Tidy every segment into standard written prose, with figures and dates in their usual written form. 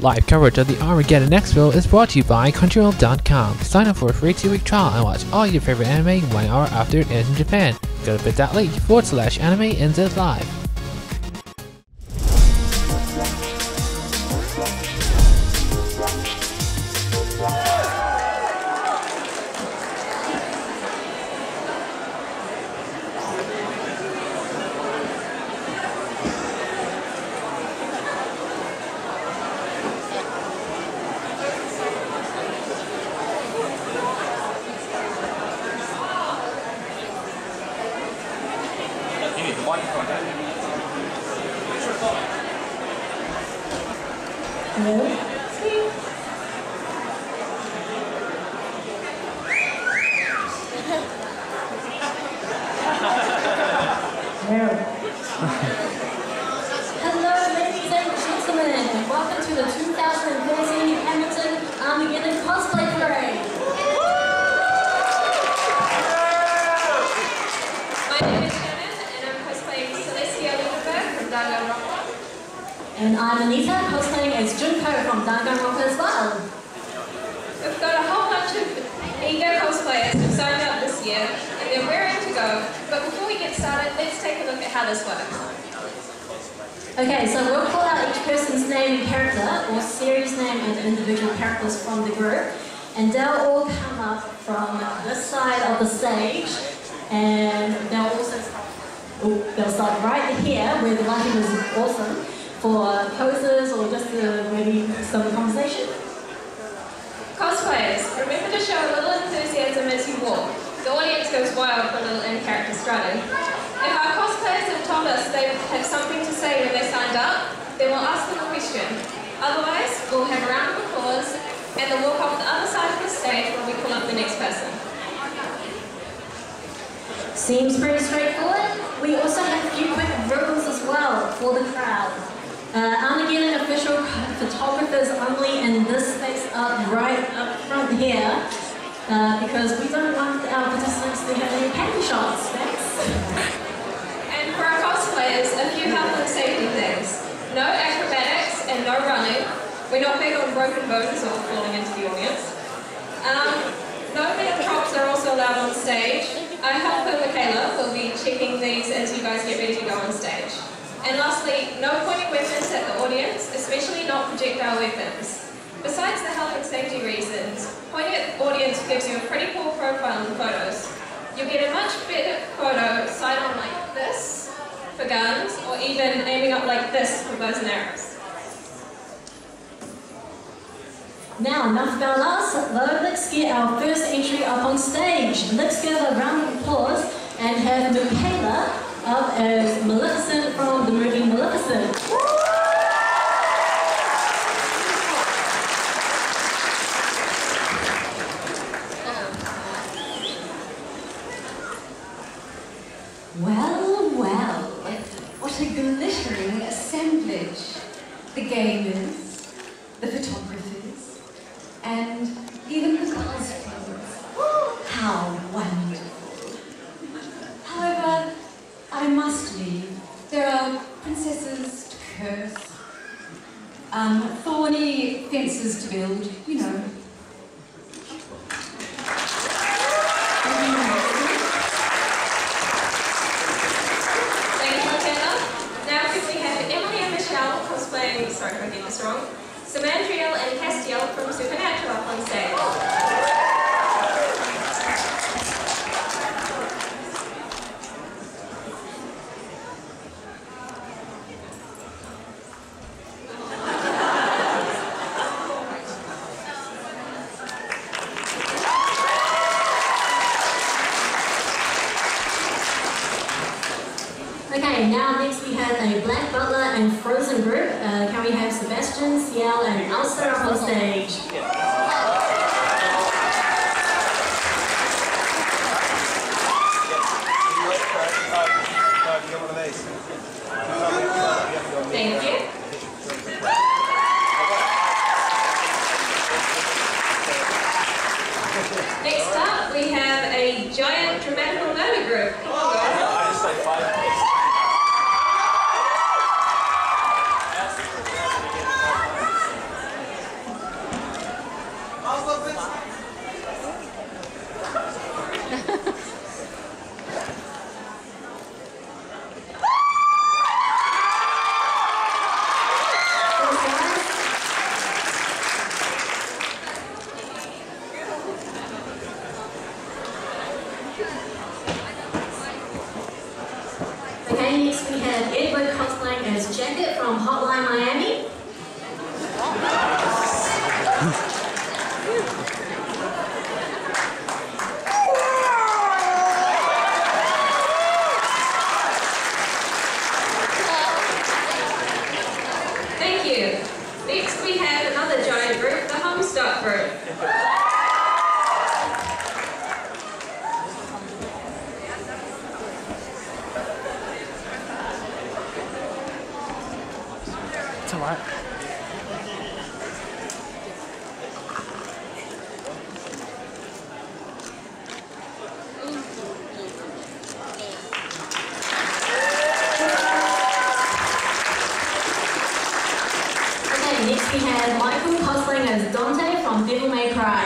Live coverage of the Armageddon Expo is brought to you by Crunchyroll.com. Sign up for a free 2-week trial and watch all your favorite anime 1 hour after it ends in Japan. Go to bit.ly/anime-nz live. Hello, ladies and gentlemen. Welcome to the 2013 Hamilton Armageddon Cosplay Parade. My name is Shannon, and I'm cosplaying Celestia Lindbergh from Danganronpa. And I'm Anita, cosplaying as Junko from Danganronpa as well. We've got a whole bunch of eager cosplayers who signed up this year, and they're raring to go. But before we get started, let's take a look at how this works. Okay, so we'll call out each person's name and character, or series name and individual characters from the group, and they'll all come up from this side of the stage, and they'll also start right here where the lighting is awesome for poses or just maybe some conversation. Cosplayers, remember to show a little enthusiasm as you walk. The audience goes wild for a little in-character strutting. If our cosplayers have told us they have something to say when they signed up, then we'll ask them a question. Otherwise, we'll have a round of applause and they'll walk off the other side of the stage when we pull up the next person. Seems pretty straightforward. We also have a few quick rules as well for the crowd. Armageddon official photographers only in this space right up front here, because we don't want our participants to have any panty shots. Thanks. And for our cosplayers, a few health and safety things. No acrobatics and no running. We're not big on broken bones or falling into the audience. No metal props are also allowed on stage. Our helper Michaela will be checking these as you guys get ready to go on stage. And lastly, no pointing weapons at the audience, especially not projectile weapons. Besides the health and safety reasons, pointing at the audience gives you a pretty poor profile in photos. You'll get a much better photo side on like this for guns, or even aiming up like this for bows and arrows. Now, enough about us. Let's get our first entry up on stage. Let's give a round of applause and have Michaela up as Maleficent from the movie Maleficent. Well, well, what a glittering assemblage. The gamers, the photographers, and even the cosplayers. How wonderful. However, I must leave. There are princesses to curse, thorny fences to build, you know. Sorry if I get this wrong. Samandriel and Castiel from Supernatural up on stage. Okay, now next we have a Black Butler and Frozen group. Can we have Sebastian, Ciel, and Elsa up on stage? Thank you. Next up, we have a giant dramatical murder group. Come on, guys. up for it. It's alright. Okay, next we have Michael cosplaying as Dante from Devil May Cry.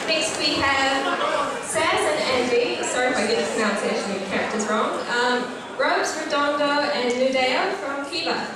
Next we have Saz and Andy, sorry if I get the pronunciation of your characters wrong, Robes, Redondo and Nudea from Kiba.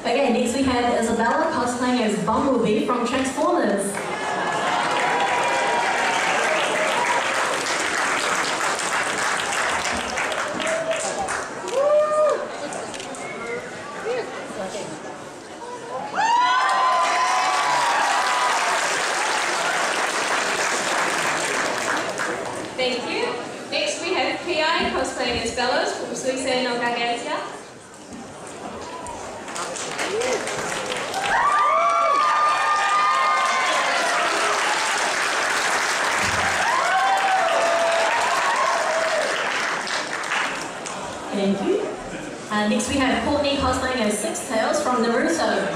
Okay, next we have Isabella cosplaying as Bumblebee from Transformers. Thank you. Next we have PI cosplaying as Bellows from Suicide no Gargantia. Thank you. Next we have Courtney cosplaying as Six Tails from Naruto.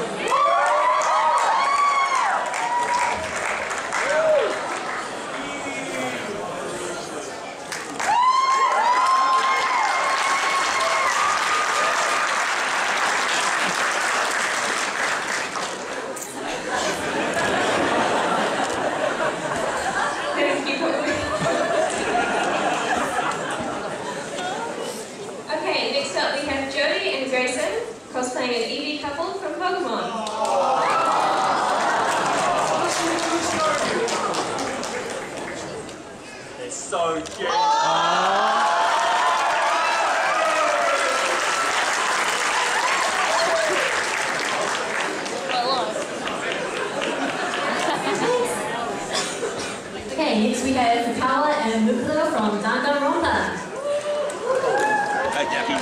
Thank you. Okay, next up we have Jodie and Grayson cosplaying an Eevee couple from Pokemon. They're so good. Okay, next we have Fukawa and Mukula from Danganronpa. Hey, Jackie.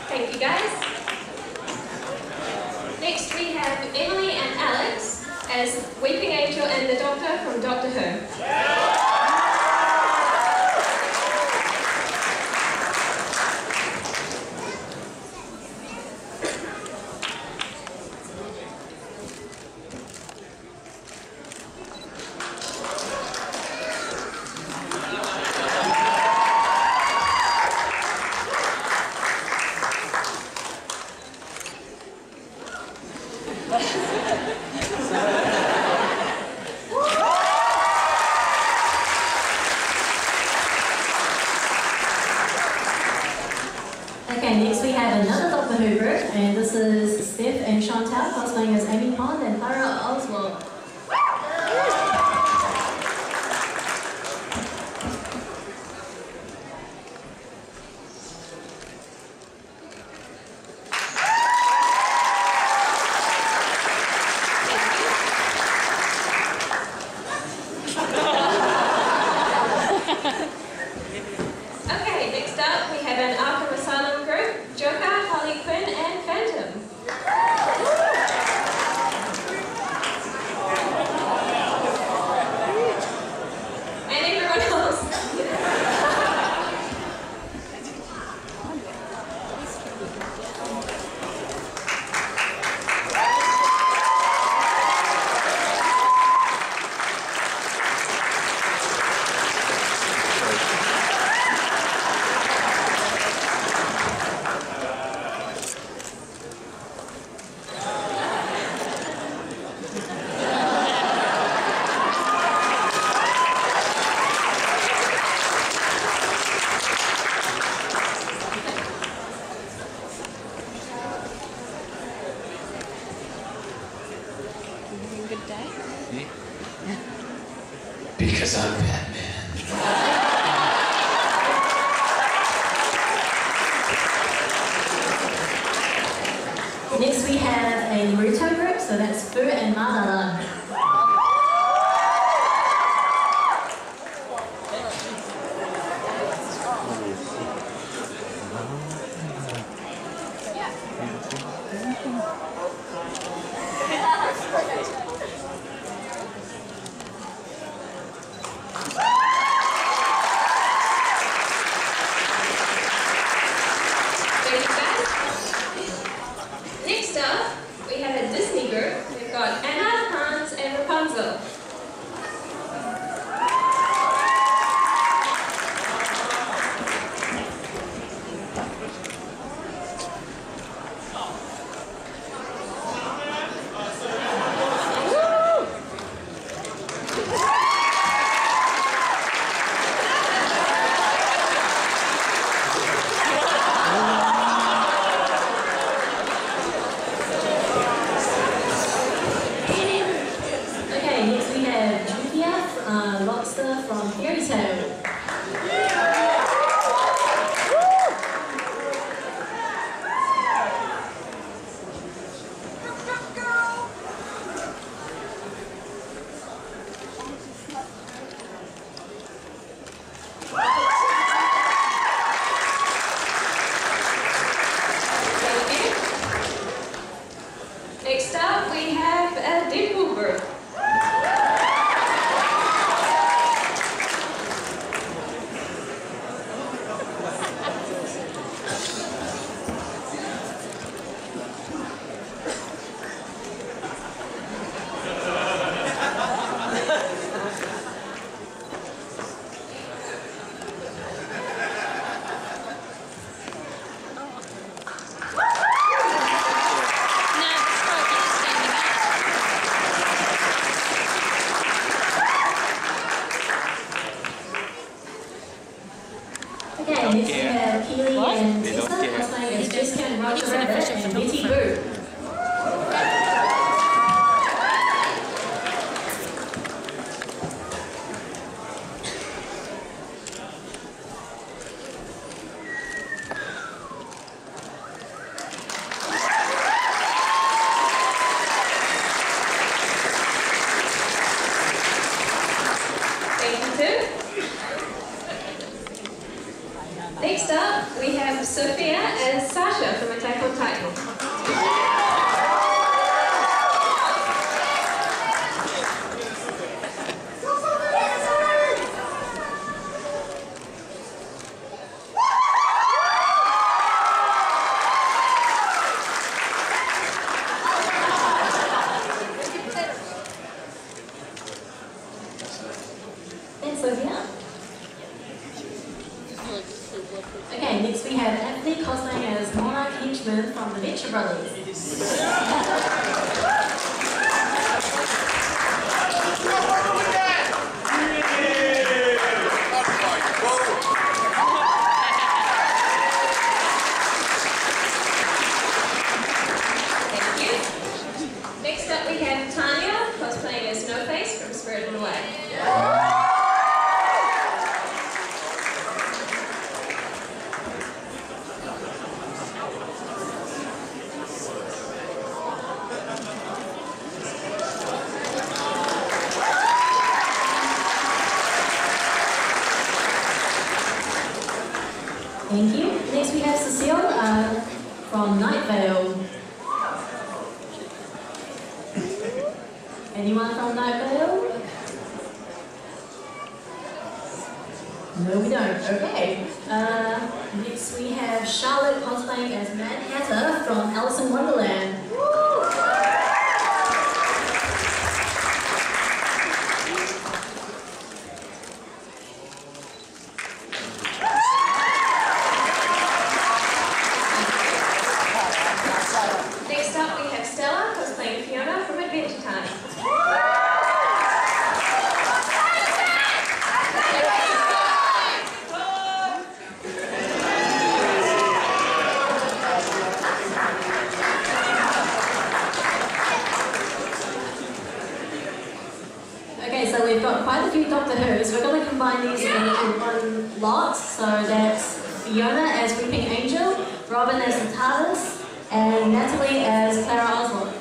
Thank you guys. Next we have Emily and Alex as Weeping Angel and the Doctor from Doctor Who. Okay, next we have another Doctor Who group, and this is Steph and Chantal cosplaying as Amy Pond and Clara Oswald. Okay, next up we have an Arkham Asylum group, Joker, Harley Quinn and Phantom. because I'm Batman. Next we have a Naruto group, so that's Fu and Madara. Next up, we have a Disney group. We've got Anna, Hans, and Rapunzel. From Fairy Tale. Next up, we have a Deadpool group. Okay, next we have Keely and Tessa cosplaying as Jessica and Roger Rabbit and Betty Boo. Next up, we have Sophia and Sasha from Attack on Titan. And Sophia. Okay, next we have Anthony cosplaying as Monarch Henchman from the Venture Brothers. Thank you. Next up, we have Tanya cosplaying as No Face from Spirited Away. Thank you. Next we have Cecile from Night Vale. Anyone from Night Vale? No, we don't. Okay. Next we have Charlotte cosplaying as Mad Hatter from Alice in Wonderland. Next up, we have Stella cosplaying Fiona from Adventure Time. lot. So that's Fiona as Weeping Angel, Robin as the TARDIS, and Natalie as Clara Oswald.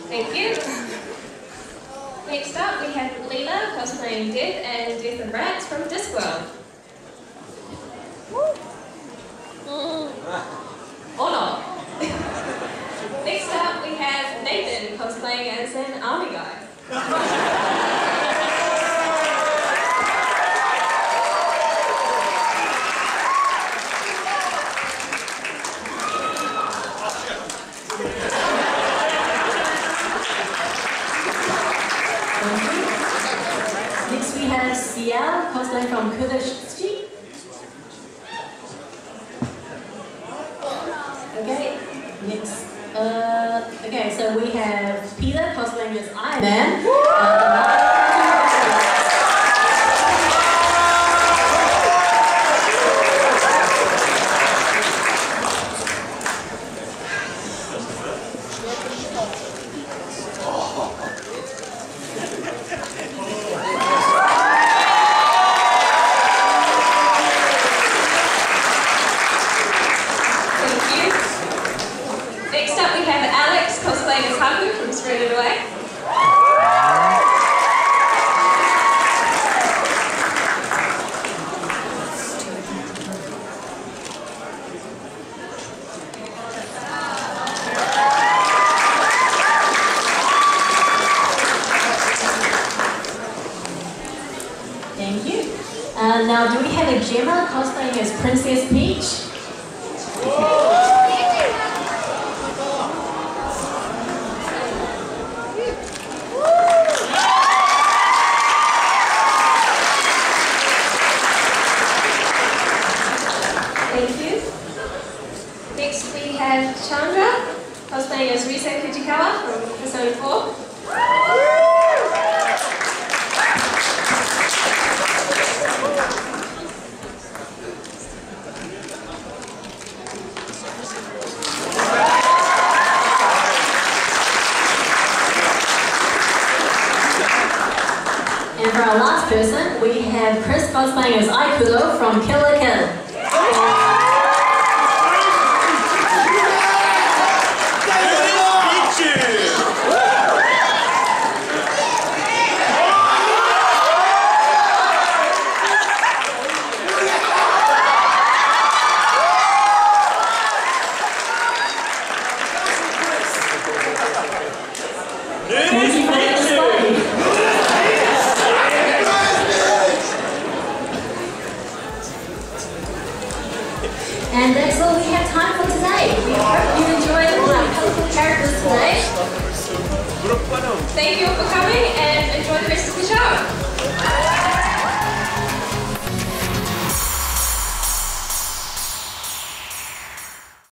Thank you. Next up, we have Leela cosplaying Death and Death and Rats from Discworld. Or not. Next up, we have Nathan cosplaying as an army guy. Next we have Ciel cosplaying from Kurdish. Okay, next. Okay, so we have Peter cosplaying as Iron Man. Next up, we have Alex cosplaying as Haku from Spirited Away. Thank you. Now, do we have a Gemma cosplaying as Princess Peach? Thank you. Next we have Chandra cosplaying as Risa Fujikawa from Persona 4. And for our last person, we have Chris cosplaying as Aikudo from Kill la Kill. Thank you for the display. And that's all we have time for today. We hope you enjoyed all our colourful characters today. Thank you for coming.